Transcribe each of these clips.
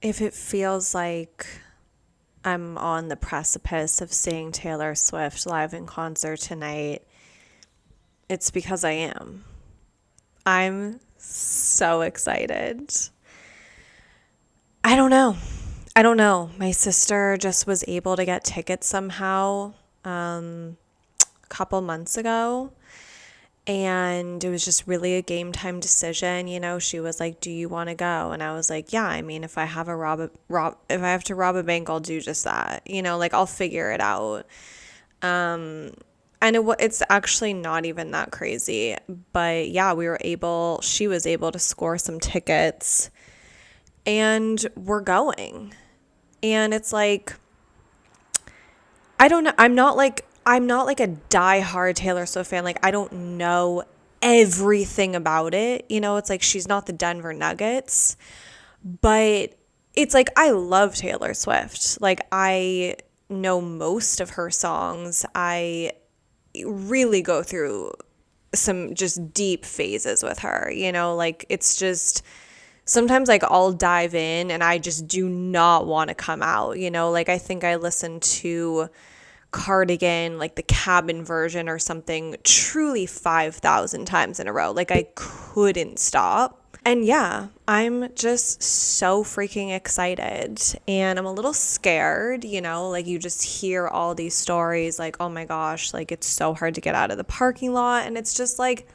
If it feels like I'm on the precipice of seeing Taylor Swift live in concert tonight, it's because I am. I'm so excited. I don't know. I don't know. My sister just was able to get tickets somehow a couple months ago. And it was just really a game time decision. She was like, "Do you want to go?" And I was like, "Yeah, I mean, if I have if I have to rob a bank, I'll do just that. Like I'll figure it out." And it's actually not even that crazy. But yeah, she was able to score some tickets and we're going. And it's like, I don't know. I'm not like a diehard Taylor Swift fan. Like I don't know everything about it. It's like she's not the Denver Nuggets, but it's like I love Taylor Swift. Like I know most of her songs. I really go through some just deep phases with her. Like it's just sometimes like I'll dive in and I just do not want to come out. Like I think I listened to Cardigan, like the cabin version or something, truly 5,000 times in a row. Like I couldn't stop. And yeah, I'm just so freaking excited. And I'm a little scared, like you just hear all these stories like, oh my gosh, like it's so hard to get out of the parking lot. And it's just like,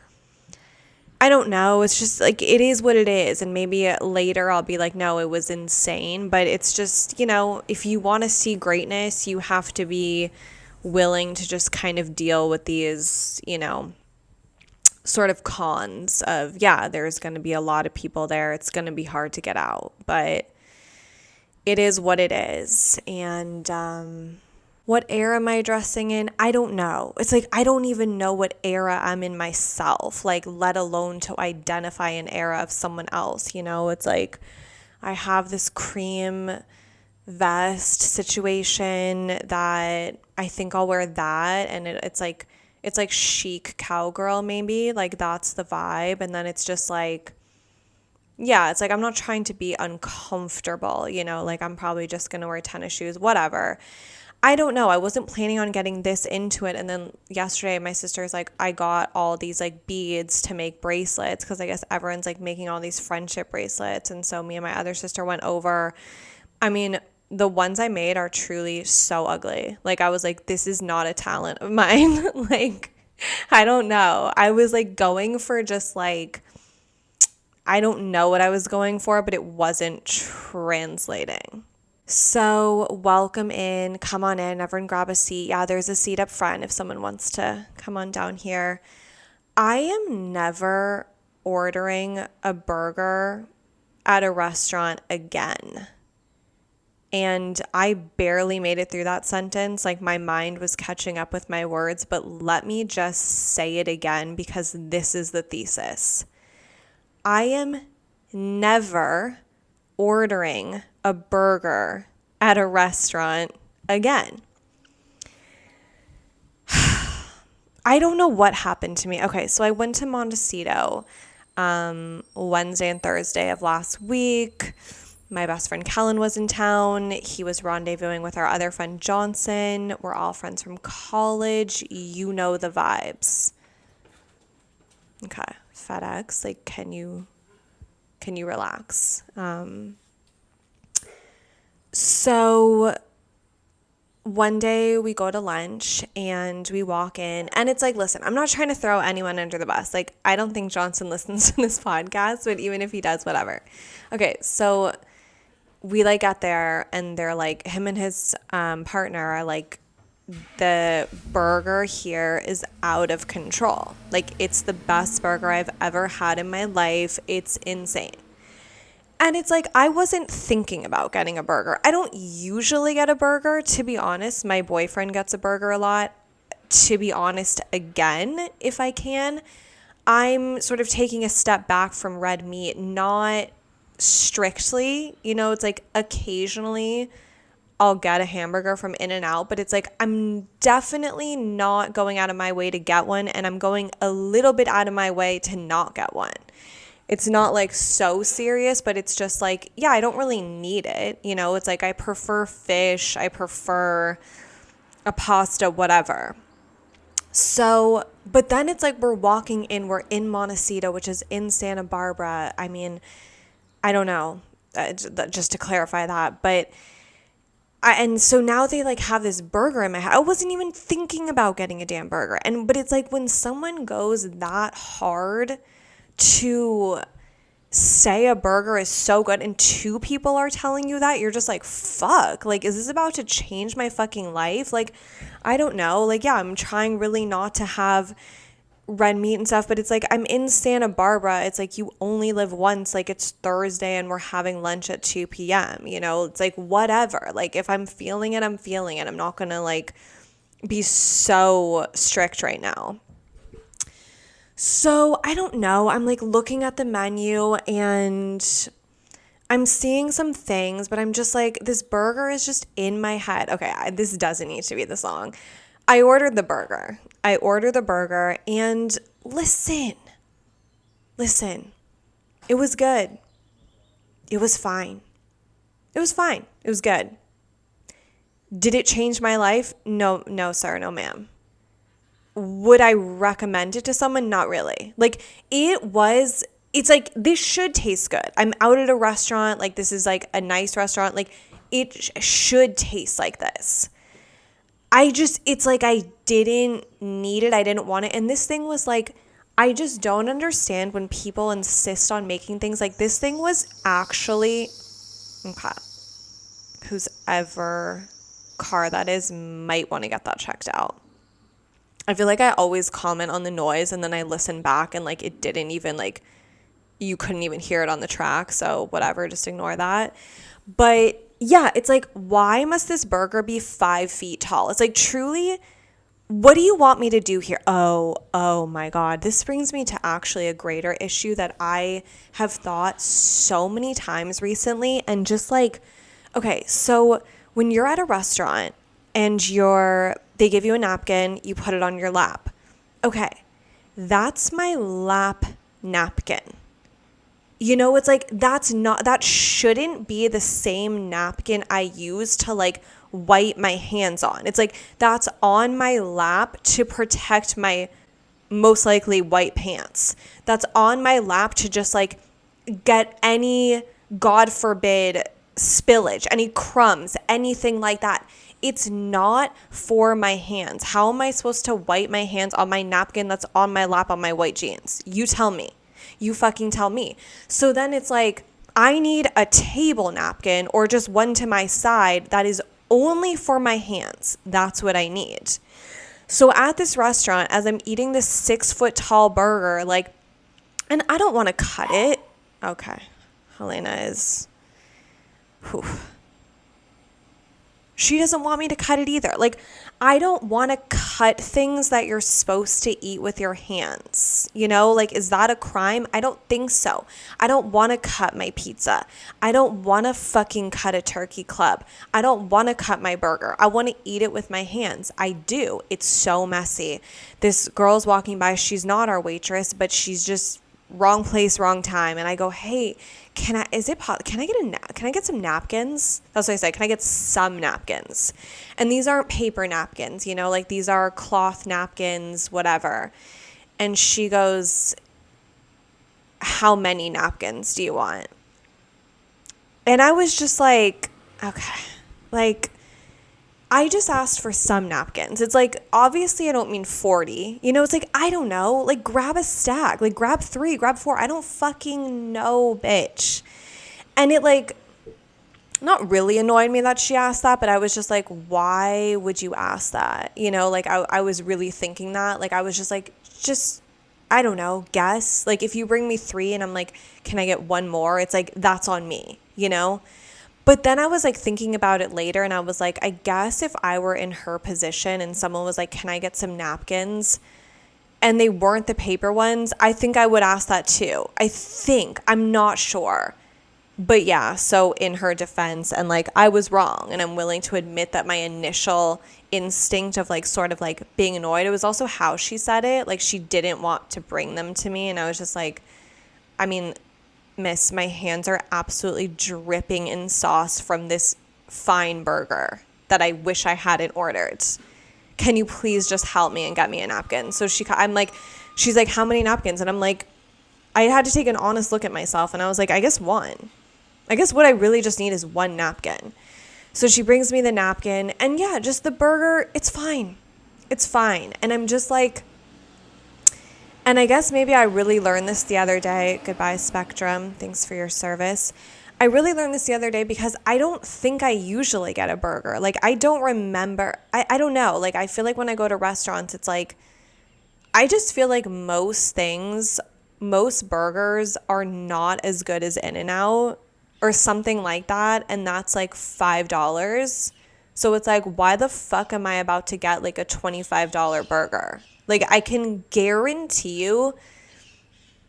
I don't know. It's just like, it is what it is. And maybe later I'll be like, no, it was insane. But it's just, if you want to see greatness, you have to be willing to just kind of deal with these, sort of cons of, yeah, there's going to be a lot of people there. It's going to be hard to get out. But it is what it is. And, what era am I dressing in? I don't know. It's like I don't even know what era I'm in myself, like let alone to identify an era of someone else. It's like I have this cream vest situation that I think I'll wear that, and it's like chic cowgirl maybe, like that's the vibe. And then it's just like, yeah, it's like I'm not trying to be uncomfortable, like I'm probably just gonna wear tennis shoes, whatever. I don't know. I wasn't planning on getting this into it. And then yesterday, my sister's like, I got all these like beads to make bracelets because I guess everyone's like making all these friendship bracelets. And so me and my other sister went over. I mean, the ones I made are truly so ugly. Like, I was like, this is not a talent of mine. Like, I don't know. I was like going for just like, I don't know what I was going for, but it wasn't translating. So welcome in, come on in, everyone grab a seat. Yeah, there's a seat up front if someone wants to come on down here. I am never ordering a burger at a restaurant again. And I barely made it through that sentence. Like my mind was catching up with my words, but let me just say it again because this is the thesis. I am never ordering a burger at a restaurant again. I don't know what happened to me. Okay, so I went to Montecito Wednesday and Thursday of last week. My best friend Kellen was in town. He was rendezvousing with our other friend Johnson. We're all friends from college. You know the vibes. Okay, FedEx, like can you relax? So one day we go to lunch and we walk in and it's like, listen, I'm not trying to throw anyone under the bus. Like, I don't think Johnson listens to this podcast, but even if he does, whatever. Okay, so we like got there and they're like, him and his partner are like, the burger here is out of control. Like, it's the best burger I've ever had in my life. It's insane. And it's like, I wasn't thinking about getting a burger. I don't usually get a burger, to be honest. My boyfriend gets a burger a lot. To be honest, again, if I can, I'm sort of taking a step back from red meat, not strictly. It's like occasionally I'll get a hamburger from In-N-Out, but it's like I'm definitely not going out of my way to get one, and I'm going a little bit out of my way to not get one. It's not like so serious, but it's just like, yeah, I don't really need it. You know, it's like I prefer fish, I prefer a pasta, whatever. So, but then it's like we're in Montecito, which is in Santa Barbara. I mean, I don't know, just to clarify that. But, and so now they like have this burger in my head. I wasn't even thinking about getting a damn burger. But it's like when someone goes that hard to say a burger is so good and two people are telling you that, you're just like, fuck, like, is this about to change my fucking life? Like, I don't know. Like, yeah, I'm trying really not to have red meat and stuff, but it's like I'm in Santa Barbara. It's like you only live once. Like, it's Thursday and we're having lunch at 2 p.m. You know, it's like whatever. Like, if I'm feeling it, I'm feeling it. I'm not gonna like be so strict right now. So I don't know. I'm like looking at the menu and I'm seeing some things, but I'm just like, this burger is just in my head. Okay, this doesn't need to be this long. I ordered the burger. And listen, it was good. It was fine. It was good. Did it change my life? No, sir, no, ma'am. Would I recommend it to someone? Not really. Like, it's like, this should taste good. I'm out at a restaurant. Like, this is like a nice restaurant. Like, it should taste like this. It's like I didn't need it. I didn't want it. And this thing was like, I just don't understand when people insist on making things like this thing was actually, okay, whose ever car that is might want to get that checked out. I feel like I always comment on the noise and then I listen back and like it didn't even like, you couldn't even hear it on the track. So whatever, just ignore that. But yeah, it's like, why must this burger be 5 feet tall? It's like, truly, what do you want me to do here? Oh my God. This brings me to actually a greater issue that I have thought so many times recently. And just like, okay, so when you're at a restaurant and they give you a napkin, you put it on your lap. Okay, that's my lap napkin. You know, it's like, that shouldn't be the same napkin I use to like wipe my hands on. It's like, that's on my lap to protect my most likely white pants. That's on my lap to just like get any, God forbid, spillage, any crumbs, anything like that. It's not for my hands. How am I supposed to wipe my hands on my napkin that's on my lap on my white jeans? You tell me. You fucking tell me. So then it's like, I need a table napkin or just one to my side that is only for my hands. That's what I need. So at this restaurant, as I'm eating this 6 foot tall burger, like, and I don't want to cut it. Okay. Helena is, whew. She doesn't want me to cut it either. Like, I don't want to cut things that you're supposed to eat with your hands. You know, like, is that a crime? I don't think so. I don't want to cut my pizza. I don't want to fucking cut a turkey club. I don't want to cut my burger. I want to eat it with my hands. I do. It's so messy. This girl's walking by. She's not our waitress, but she's just wrong place, wrong time. And I go, hey, can I get some napkins? That's what I said. Can I get some napkins? And these aren't paper napkins, you know, like these are cloth napkins, whatever. And she goes, how many napkins do you want? And I was just like, okay, like, I just asked for some napkins. It's like, obviously I don't mean 40. You know, it's like, I don't know. Like, grab a stack. Like, grab 3, grab 4. I don't fucking know, bitch. And it, like, not really annoyed me that she asked that, but I was just like, why would you ask that? You know, like, I was really thinking that. Like, I was just like, I don't know, guess. Like, if you bring me 3 and I'm like, can I get 1 more? It's like, that's on me, you know? But then I was like thinking about it later and I was like, I guess if I were in her position and someone was like, can I get some napkins? And they weren't the paper ones, I think I would ask that too. I'm not sure. But yeah, so in her defense, and like, I was wrong and I'm willing to admit that my initial instinct of like sort of like being annoyed, it was also how she said it. Like, she didn't want to bring them to me and I was just like, I mean, miss, my hands are absolutely dripping in sauce from this fine burger that I wish I hadn't ordered. Can you please just help me and get me a napkin? So she's like, how many napkins? And I'm like, I had to take an honest look at myself, and I was like, I guess one. I guess what I really just need is one napkin. So she brings me the napkin, and yeah, just the burger, it's fine. It's fine. And I'm just like, and I guess maybe I really learned this the other day. Goodbye, Spectrum. Thanks for your service. I really learned this the other day because I don't think I usually get a burger. Like, I don't remember. I don't know. Like, I feel like when I go to restaurants, it's like, I just feel like most burgers are not as good as In-N-Out or something like that. And that's like $5. So it's like, why the fuck am I about to get like a $25 burger? Like, I can guarantee you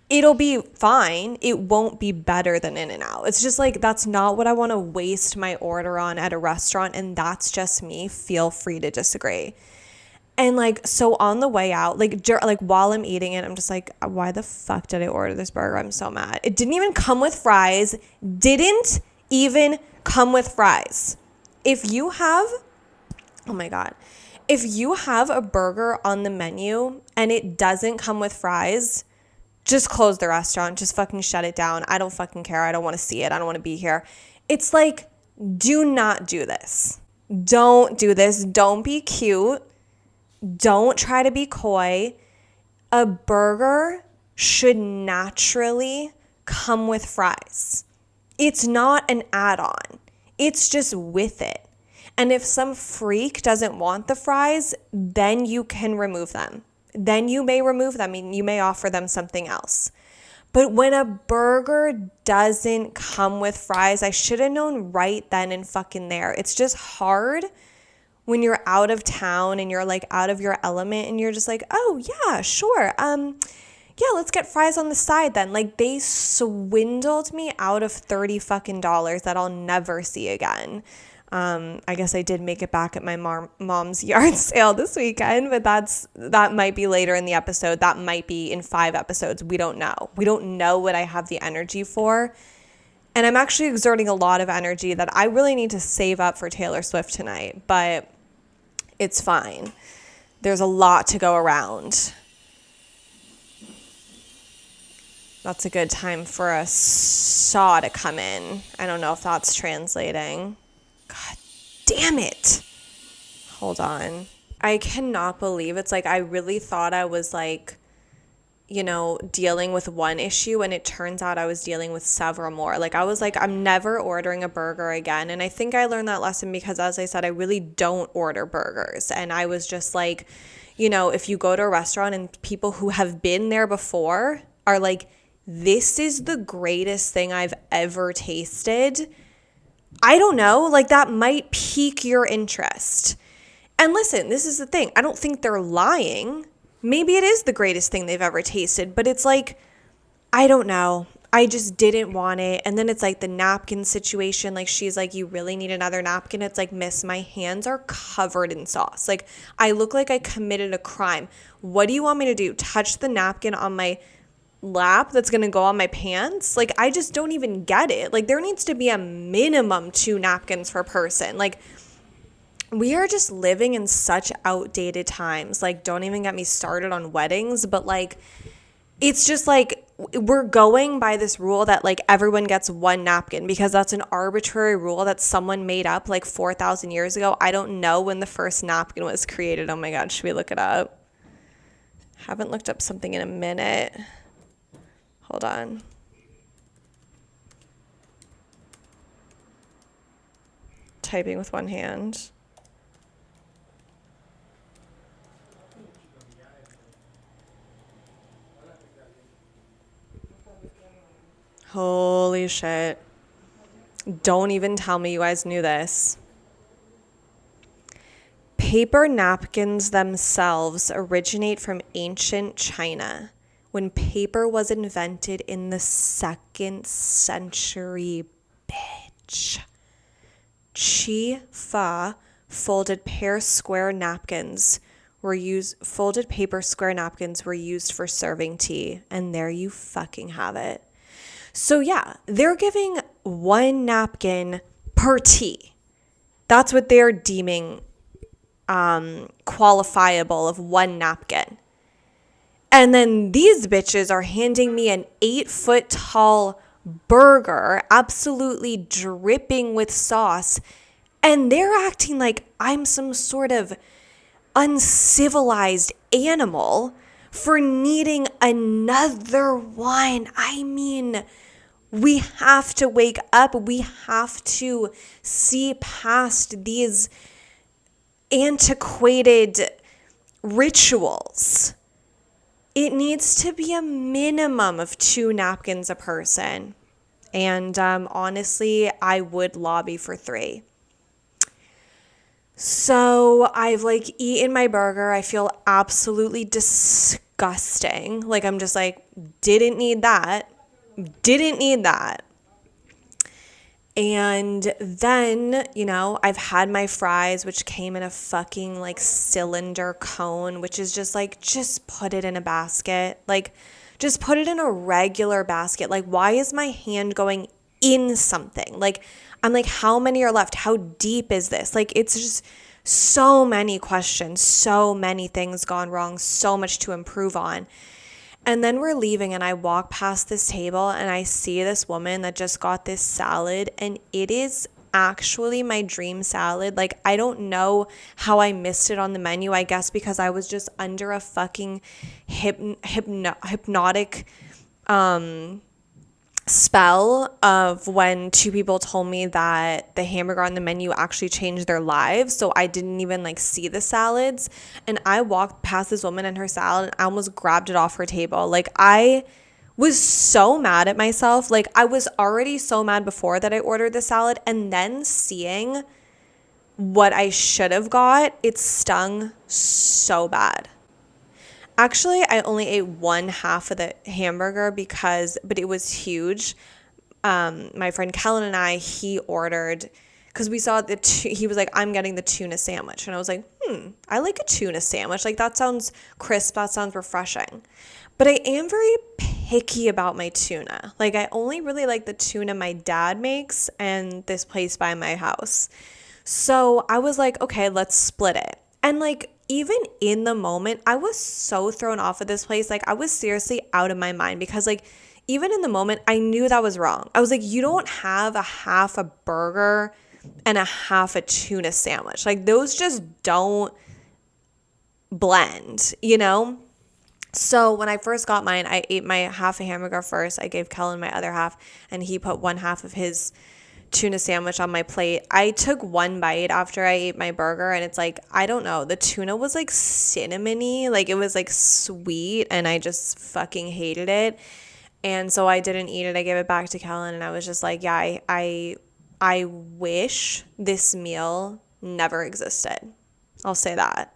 it'll be fine. It won't be better than In-N-Out. It's just like, that's not what I want to waste my order on at a restaurant. And that's just me. Feel free to disagree. And like, so on the way out, like while I'm eating it, I'm just like, why the fuck did I order this burger? I'm so mad. It didn't even come with fries. Didn't even come with fries. If you have, oh my God, if you have a burger on the menu and it doesn't come with fries, just close the restaurant. Just fucking shut it down. I don't fucking care. I don't want to see it. I don't want to be here. It's like, do not do this. Don't do this. Don't be cute. Don't try to be coy. A burger should naturally come with fries. It's not an add-on. It's just with it. And if some freak doesn't want the fries, then you can remove them. Then you may remove them and you may offer them something else. But when a burger doesn't come with fries, I should have known right then and fucking there. It's just hard when you're out of town and you're like out of your element and you're just like, oh yeah, sure. Yeah, let's get fries on the side then. Like, they swindled me out of $30 fucking that I'll never see again. I guess I did make it back at my mom's yard sale this weekend, but that might be later in the episode. That might be in 5 episodes. We don't know. We don't know what I have the energy for. And I'm actually exerting a lot of energy that I really need to save up for Taylor Swift tonight, but it's fine. There's a lot to go around. That's a good time for a saw to come in. I don't know if that's translating. God damn it. Hold on. I cannot believe it's like, I really thought I was like, you know, dealing with one issue, and it turns out I was dealing with several more. Like, I was like, I'm never ordering a burger again. And I think I learned that lesson because, as I said, I really don't order burgers. And I was just like, you know, if you go to a restaurant and people who have been there before are like, this is the greatest thing I've ever tasted, I don't know, like, that might pique your interest. And listen, this is the thing. I don't think they're lying. Maybe it is the greatest thing they've ever tasted, but it's like, I don't know. I just didn't want it. And then it's like the napkin situation. Like, she's like, you really need another napkin? It's like, miss, my hands are covered in sauce. Like, I look like I committed a crime. What do you want me to do? Touch the napkin on my lap that's going to go on my pants? Like, I just don't even get it. Like, there needs to be a minimum 2 napkins per person. Like, we are just living in such outdated times. Like, don't even get me started on weddings, but like, it's just like, we're going by this rule that like everyone gets 1 napkin because that's an arbitrary rule that someone made up like 4,000 years ago. I don't know when the first napkin was created. Oh my God, should we look it up? Haven't looked up something in a minute. Hold on. Typing with one hand. Holy shit. Don't even tell me you guys knew this. Paper napkins themselves originate from ancient China, when paper was invented in the 2nd century, bitch. Chi fa folded paper square napkins were used for serving tea, and there you fucking have it. So yeah, they're giving one napkin per tea. That's what they're deeming qualifiable of one napkin. And then these bitches are handing me an 8-foot tall burger, absolutely dripping with sauce. And they're acting like I'm some sort of uncivilized animal for needing another one. I mean, we have to wake up. We have to see past these antiquated rituals. It needs to be a minimum of 2 napkins a person. And honestly, I would lobby for 3. So I've like eaten my burger. I feel absolutely disgusting. Like I'm just like, didn't need that. Didn't need that. And then, I've had my fries, which came in a fucking like cylinder cone, which is just like, just put it in a basket. Like, just put it in a regular basket. Like, why is my hand going in something? Like, I'm like, how many are left? How deep is this? Like, it's just so many questions, so many things gone wrong, so much to improve on. And then we're leaving and I walk past this table and I see this woman that just got this salad, and it is actually my dream salad. Like, I don't know how I missed it on the menu. I guess because I was just under a fucking hypnotic spell of when 2 people told me that the hamburger on the menu actually changed their lives. So I didn't even like see the salads, and I walked past this woman and her salad and I almost grabbed it off her table. Like, I was so mad at myself. Like, I was already so mad before that I ordered the salad, and then seeing what I should have got, it stung so bad. Actually, I only ate 1/2 of the hamburger but it was huge. My friend Kellen and he ordered, because we saw he was like, I'm getting the tuna sandwich. And I was like, I like a tuna sandwich. Like, that sounds crisp. That sounds refreshing. But I am very picky about my tuna. Like, I only really like the tuna my dad makes and this place by my house. So I was like, okay, let's split it. And like, even in the moment, I was so thrown off of this place. Like, I was seriously out of my mind because like, even in the moment, I knew that was wrong. I was like, you don't have a half a burger and a half a tuna sandwich. Like, those just don't blend, So when I first got mine, I ate my half a hamburger first. I gave Kellen my other half, and he put 1/2 of his tuna sandwich on my plate. I took 1 bite after I ate my burger, and it's like, I don't know, the tuna was like cinnamony, like it was like sweet, and I just fucking hated it. And so I didn't eat it. I gave it back to Kellen, and I was just like, yeah, I wish this meal never existed. I'll say that.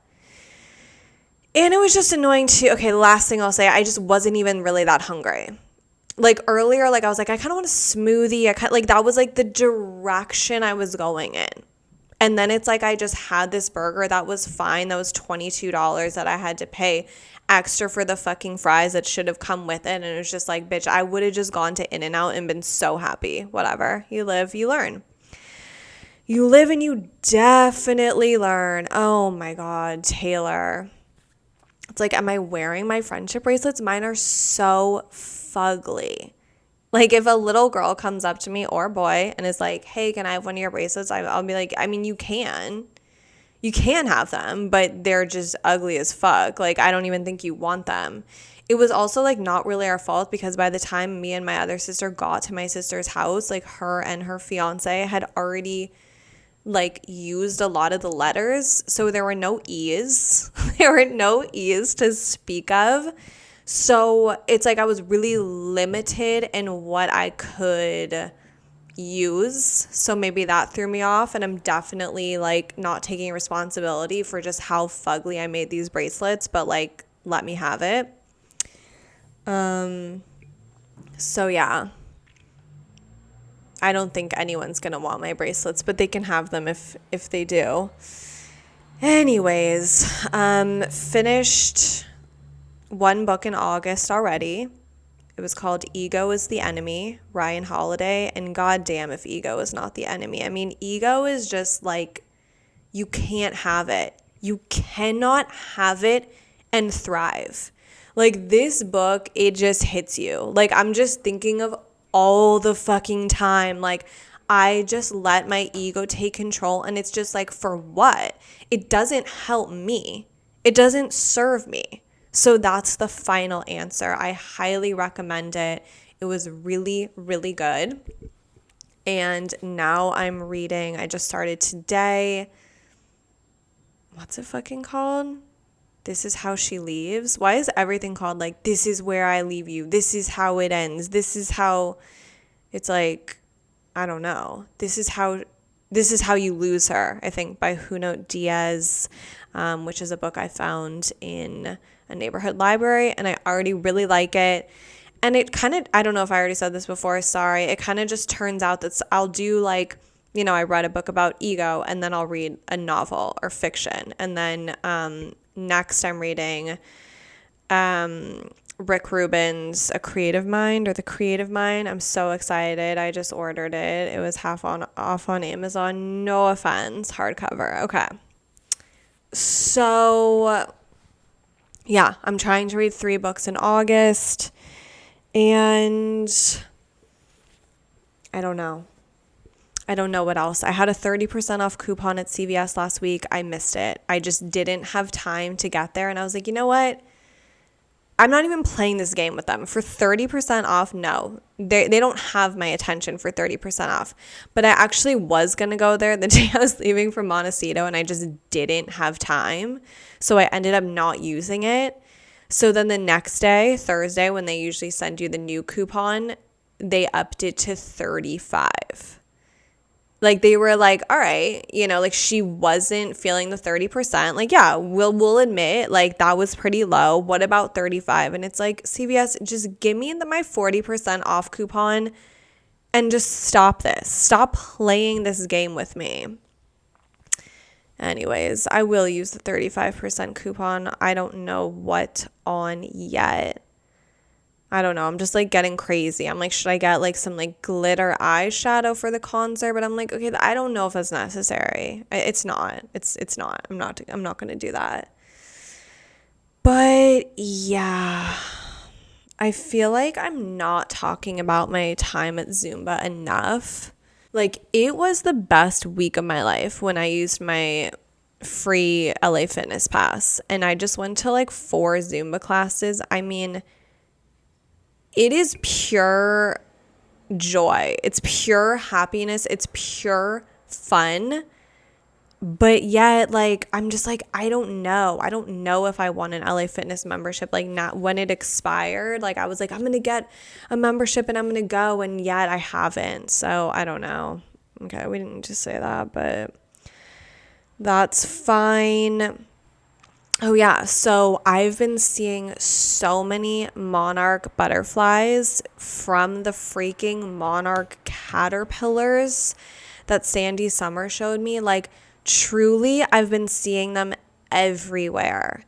And it was just annoying too. Okay, the last thing I'll say, I just wasn't even really that hungry. Like earlier, like I was like, I kind of want a smoothie. Like that was like the direction I was going in. And then it's like I just had this burger that was fine. That was $22 that I had to pay extra for the fucking fries that should have come with it. And it was just like, bitch, I would have just gone to In-N-Out and been so happy. Whatever. You live, you learn. You live and you definitely learn. Oh my God, Taylor. It's like, am I wearing my friendship bracelets? Mine are so fugly. Like, if a little girl comes up to me or boy and is like, hey, can I have one of your bracelets? I'll be like, I mean, you can have them, but they're just ugly as fuck. Like, I don't even think you want them. It was also like not really our fault, because by the time me and my other sister got to my sister's house, like her and her fiance had already like used a lot of the letters. So there were no E's. There were no E's to speak of. So it's like I was really limited in what I could use. So maybe that threw me off. And I'm definitely like not taking responsibility for just how fugly I made these bracelets, but like, let me have it. So yeah. I don't think anyone's going to want my bracelets, but they can have them if they do. Anyways, finished 1 book in August already. It was called Ego is the Enemy, Ryan Holiday. And goddamn if ego is not the enemy. I mean, ego is just like, you can't have it. You cannot have it and thrive. Like, this book, it just hits you. Like, I'm just thinking of all the fucking time. Like, I just let my ego take control, and it's just like, for what? It doesn't help me. It doesn't serve me. So that's the final answer. I highly recommend it. It was really, really good. And now I'm reading, I just started today. What's it fucking called? This is How She Leaves. Why is everything called like, this is where I leave you? This is how it ends. This is how, it's like, I don't know. This is how you lose her, I think, by Junot Diaz, which is a book I found in a neighborhood library, and I already really like it. And it kind of, I don't know if I already said this before, sorry. It kind of just turns out that I'll do like, you know, I read a book about ego, and then I'll read a novel or fiction. And then next I'm reading Rick Rubin's A Creative Mind, or The Creative Mind. I'm so excited. I just ordered it. It was off on Amazon. No offense, hardcover. Okay. So yeah, I'm trying to read 3 books in August, and I don't know what else. I had a 30% off coupon at CVS last week. I missed it. I just didn't have time to get there. And I was like, you know what? I'm not even playing this game with them. For 30% off, no. They don't have my attention for 30% off. But I actually was going to go there the day I was leaving from Montecito, and I just didn't have time. So I ended up not using it. So then the next day, Thursday, when they usually send you the new coupon, they upped it to 35. Like, they were like, all right, you know, like, she wasn't feeling the 30%. Like, yeah, we'll admit, like, that was pretty low. What about 35? And it's like, CVS, just give me my 40% off coupon and just stop this. Stop playing this game with me. Anyways, I will use the 35% coupon. I don't know what on yet. I don't know. I'm just like getting crazy. I'm like, should I get like some like glitter eyeshadow for the concert? But I'm like, okay, I don't know if that's necessary. It's not. It's not. I'm not going to do that. But yeah, I feel like I'm not talking about my time at Zumba enough. Like, it was the best week of my life when I used my free LA Fitness Pass, and I just went to like 4 Zumba classes. I mean, it is pure joy. It's pure happiness. It's pure fun. But yet, like, I'm just like, I don't know. I don't know if I want an LA Fitness membership. Like, not when it expired. Like, I was like, I'm going to get a membership and I'm going to go. And yet I haven't. So I don't know. Okay, we didn't just say that, but that's fine. Oh yeah, so I've been seeing so many monarch butterflies from the freaking monarch caterpillars that Sandy Summer showed me. Like, truly, I've been seeing them everywhere.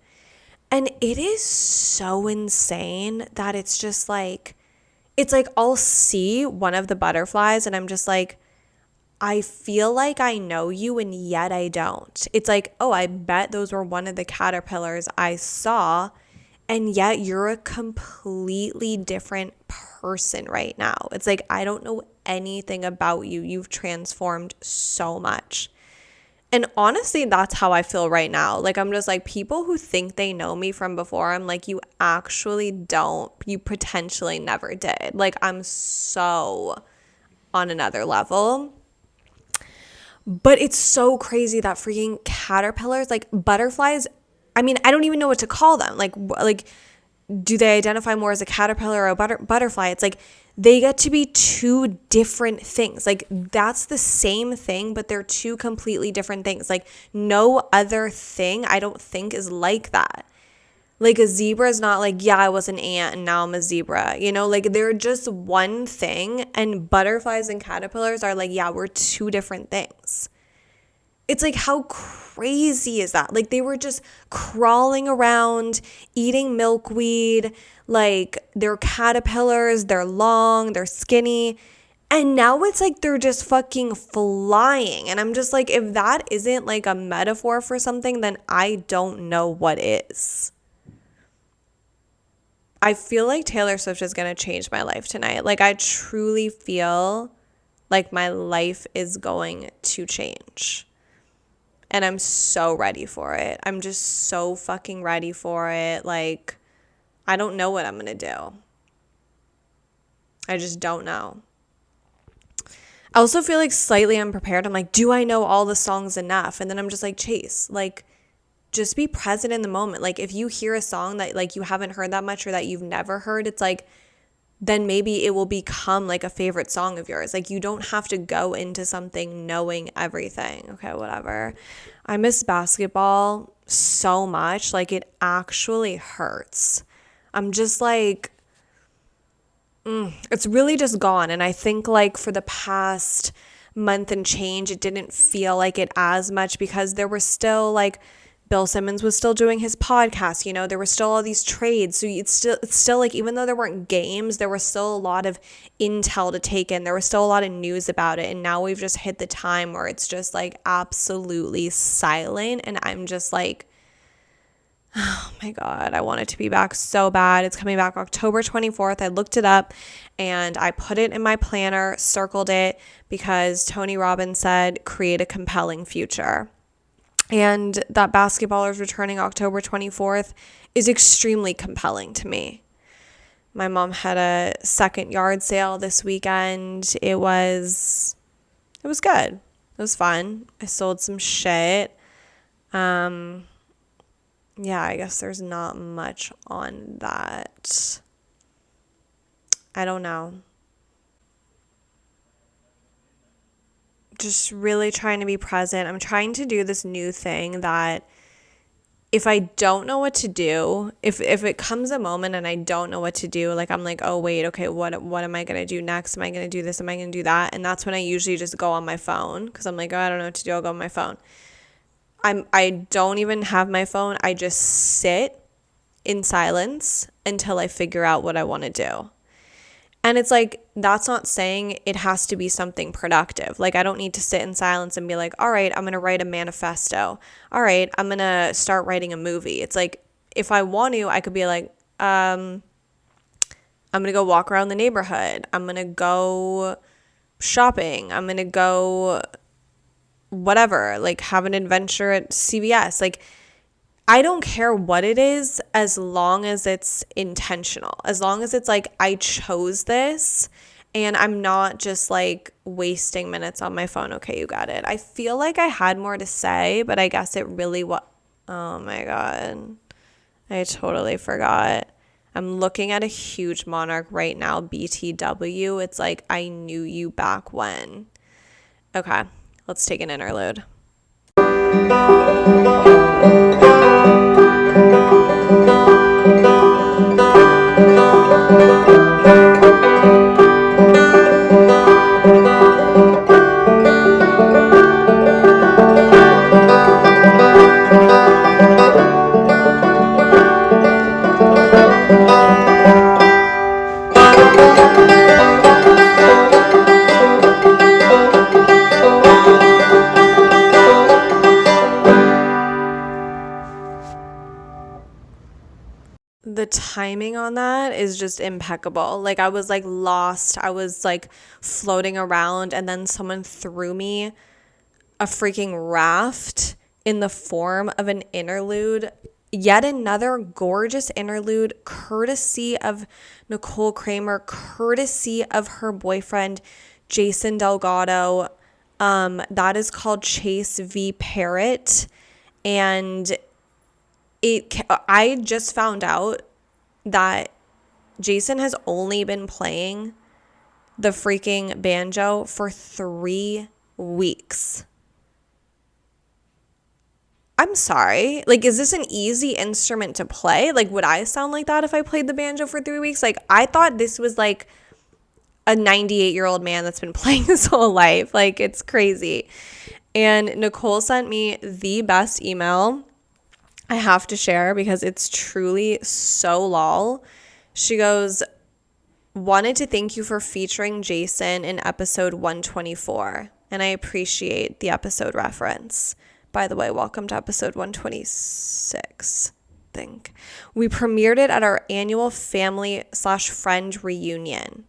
And it is so insane that it's just like, it's like I'll see one of the butterflies and I'm just like, I feel like I know you, and yet I don't. It's like, oh, I bet those were one of the caterpillars I saw, and yet you're a completely different person right now. It's like, I don't know anything about you. You've transformed so much. And honestly, that's how I feel right now. Like, I'm just like, people who think they know me from before, I'm like, you actually don't. You potentially never did. Like, I'm so on another level. But it's so crazy that freaking caterpillars, like butterflies, I mean, I don't even know what to call them. Like do they identify more as a caterpillar or a butterfly? It's like they get to be 2 different things. Like, that's the same thing, but they're 2 completely different things. Like, no other thing, I don't think, is like that. Like, a zebra is not like, yeah, I was an ant and now I'm a zebra. You know, like, they're just one thing. And butterflies and caterpillars are like, yeah, we're 2 different things. It's like, how crazy is that? Like, they were just crawling around, eating milkweed, like they're caterpillars, they're long, they're skinny. And now it's like they're just fucking flying. And I'm just like, if that isn't like a metaphor for something, then I don't know what is. I feel like Taylor Swift is going to change my life tonight. Like, I truly feel like my life is going to change. And I'm so ready for it. I'm just so fucking ready for it. Like, I don't know what I'm going to do. I just don't know. I also feel like slightly unprepared. I'm like, do I know all the songs enough? And then I'm just like, Chase, like, just be present in the moment. Like, if you hear a song that like you haven't heard that much or that you've never heard, it's like, then maybe it will become like a favorite song of yours. Like, you don't have to go into something knowing everything. Okay, whatever. I miss basketball so much. Like, it actually hurts. I'm just like, it's really just gone. And I think like for the past month and change, it didn't feel like it as much because there were still like, Bill Simmons was still doing his podcast, you know, there were still all these trades. So it's still like, even though there weren't games, there was still a lot of intel to take in. There was still a lot of news about it. And now we've just hit the time where it's just like absolutely silent. And I'm just like, oh my God, I want it to be back so bad. It's coming back October 24th. I looked it up and I put it in my planner, circled it because Tony Robbins said, create a compelling future. And that basketball is returning October 24th is extremely compelling to me. My mom had a second yard sale this weekend. It was good. It was fun. I sold some shit. Yeah, I guess there's not much on that. I don't know. Just really trying to be present. I'm trying to do this new thing that if I don't know what to do, if it comes a moment and I don't know what to do, like I'm like, oh wait, okay, what am I gonna do next? Am I gonna do this? Am I gonna do that? And that's when I usually just go on my phone because I'm like, oh, I don't know what to do. I'll go on my phone. I don't even have my phone. I just sit in silence until I figure out what I want to do. And it's like, that's not saying it has to be something productive. Like, I don't need to sit in silence and be like, all right, I'm going to write a manifesto. All right, I'm going to start writing a movie. It's like, if I want to, I could be like, I'm going to go walk around the neighborhood. I'm going to go shopping. I'm going to go whatever, like have an adventure at CVS. Like, I don't care what it is as long as it's intentional. As long as it's like, I chose this and I'm not just like wasting minutes on my phone. Okay, you got it. I feel like I had more to say, but I guess it really oh my God. I totally forgot. I'm looking at a huge monarch right now, BTW. It's like, I knew you back when. Okay. Let's take an interlude. The timing on that is just impeccable. Like, I was like lost. I was like floating around and then someone threw me a freaking raft in the form of an interlude. Yet another gorgeous interlude, courtesy of Nicole Kramer, courtesy of her boyfriend, Jason Delgado. That is called Chase v. Parrot. And I just found out that Jason has only been playing the freaking banjo for 3 weeks. I'm sorry. Like, is this an easy instrument to play? Like, would I sound like that if I played the banjo for 3 weeks? Like, I thought this was like a 98-year-old man that's been playing his whole life. Like, it's crazy. And Nicole sent me the best email I have to share because it's truly so lol. She goes, wanted to thank you for featuring Jason in episode 124. And I appreciate the episode reference. By the way, welcome to episode 126, I think. We premiered it at our annual family/friend reunion.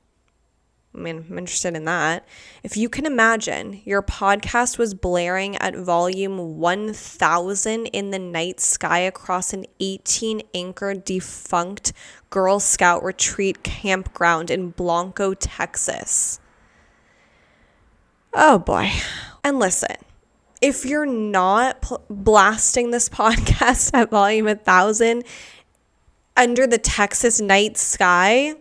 I mean, I'm interested in that. If you can imagine, your podcast was blaring at volume 1000 in the night sky across an 18-acre defunct Girl Scout retreat campground in Blanco, Texas. Oh boy. And listen, if you're not blasting this podcast at volume 1000 under the Texas night sky,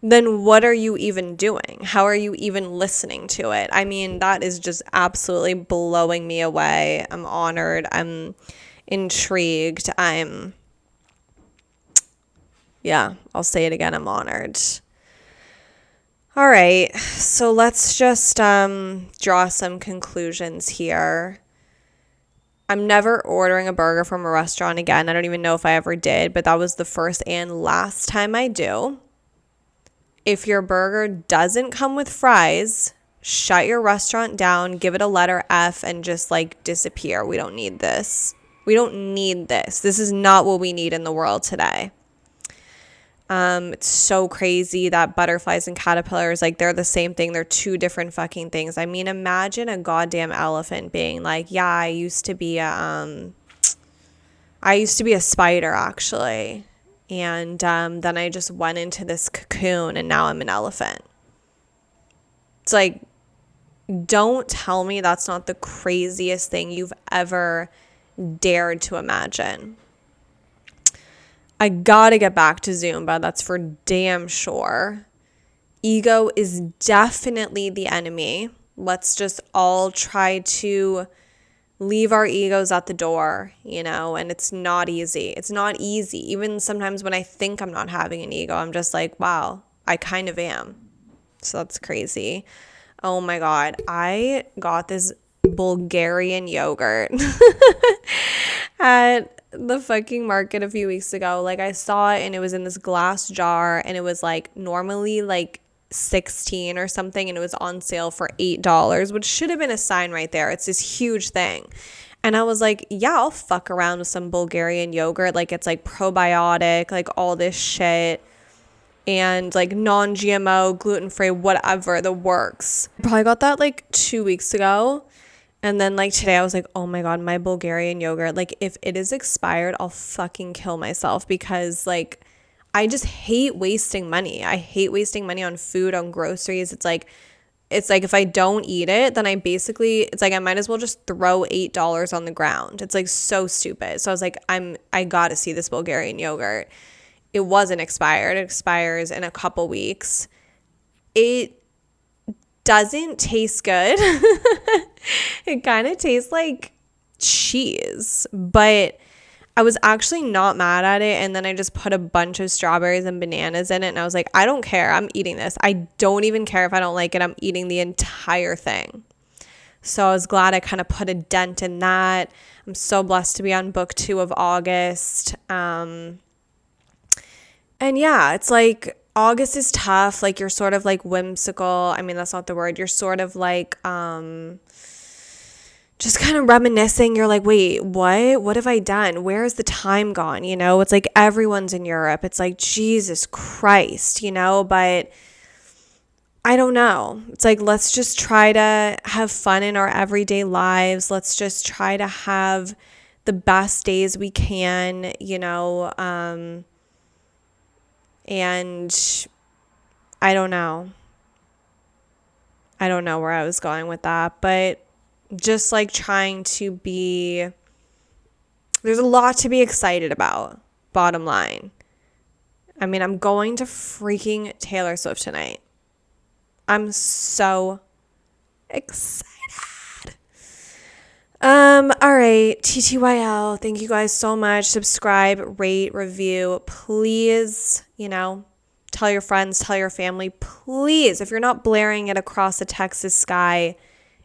then what are you even doing? How are you even listening to it? I mean, that is just absolutely blowing me away. I'm honored. I'm intrigued. Yeah, I'll say it again. I'm honored. All right, so let's just draw some conclusions here. I'm never ordering a burger from a restaurant again. I don't even know if I ever did, but that was the first and last time I do. If your burger doesn't come with fries, shut your restaurant down, give it a letter F, and just like disappear. We don't need this. We don't need this. This is not what we need in the world today. It's so crazy that butterflies and caterpillars, like they're the same thing. They're two different fucking things. I mean, imagine a goddamn elephant being like, yeah, I used to be a spider actually. And then I just went into this cocoon and now I'm an elephant. It's like, don't tell me that's not the craziest thing you've ever dared to imagine. I gotta get back to Zumba. That's for damn sure. Ego is definitely the enemy. Let's just all try to leave our egos at the door, and it's not easy. It's not easy. Even sometimes when I think I'm not having an ego, I'm just like, wow, I kind of am. So that's crazy. Oh my God. I got this Bulgarian yogurt at the fucking market a few weeks ago. Like I saw it and it was in this glass jar and it was like normally like 16 or something and it was on sale for $8, which should have been a sign right there. It's this huge thing. And I was like, yeah, I'll fuck around with some Bulgarian yogurt. Like it's like probiotic, like all this shit. And like non-GMO, gluten-free, whatever, the works. I probably got that like 2 weeks ago. And then like today I was like, oh my God, my Bulgarian yogurt. Like if it is expired, I'll fucking kill myself because like I just hate wasting money. I hate wasting money on food, on groceries. It's like if I don't eat it, then it's like I might as well just throw $8 on the ground. It's like so stupid. So I was like, I got to see this Bulgarian yogurt. It wasn't expired. It expires in a couple weeks. It doesn't taste good. It kind of tastes like cheese, but I was actually not mad at it. And then I just put a bunch of strawberries and bananas in it. And I was like, I don't care. I'm eating this. I don't even care if I don't like it. I'm eating the entire thing. So I was glad I kind of put a dent in that. I'm so blessed to be on book 2 of August. And yeah, it's like August is tough. Like you're sort of like whimsical. I mean, that's not the word. You're sort of like, just kind of reminiscing. You're like, wait, what have I done? Where is the time gone? It's like everyone's in Europe. It's like, Jesus Christ, but I don't know. It's like, let's just try to have fun in our everyday lives. Let's just try to have the best days we can, and I don't know. I don't know where I was going with that, but just like trying to be, there's a lot to be excited about, bottom line. I mean, I'm going to freaking Taylor Swift tonight. I'm so excited. All right, TTYL, thank you guys so much. Subscribe, rate, review, please, tell your friends, tell your family, please. If you're not blaring it across the Texas sky,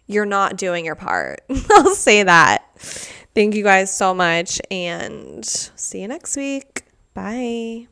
you're not doing your part. I'll say that. Thank you guys so much, and see you next week. Bye.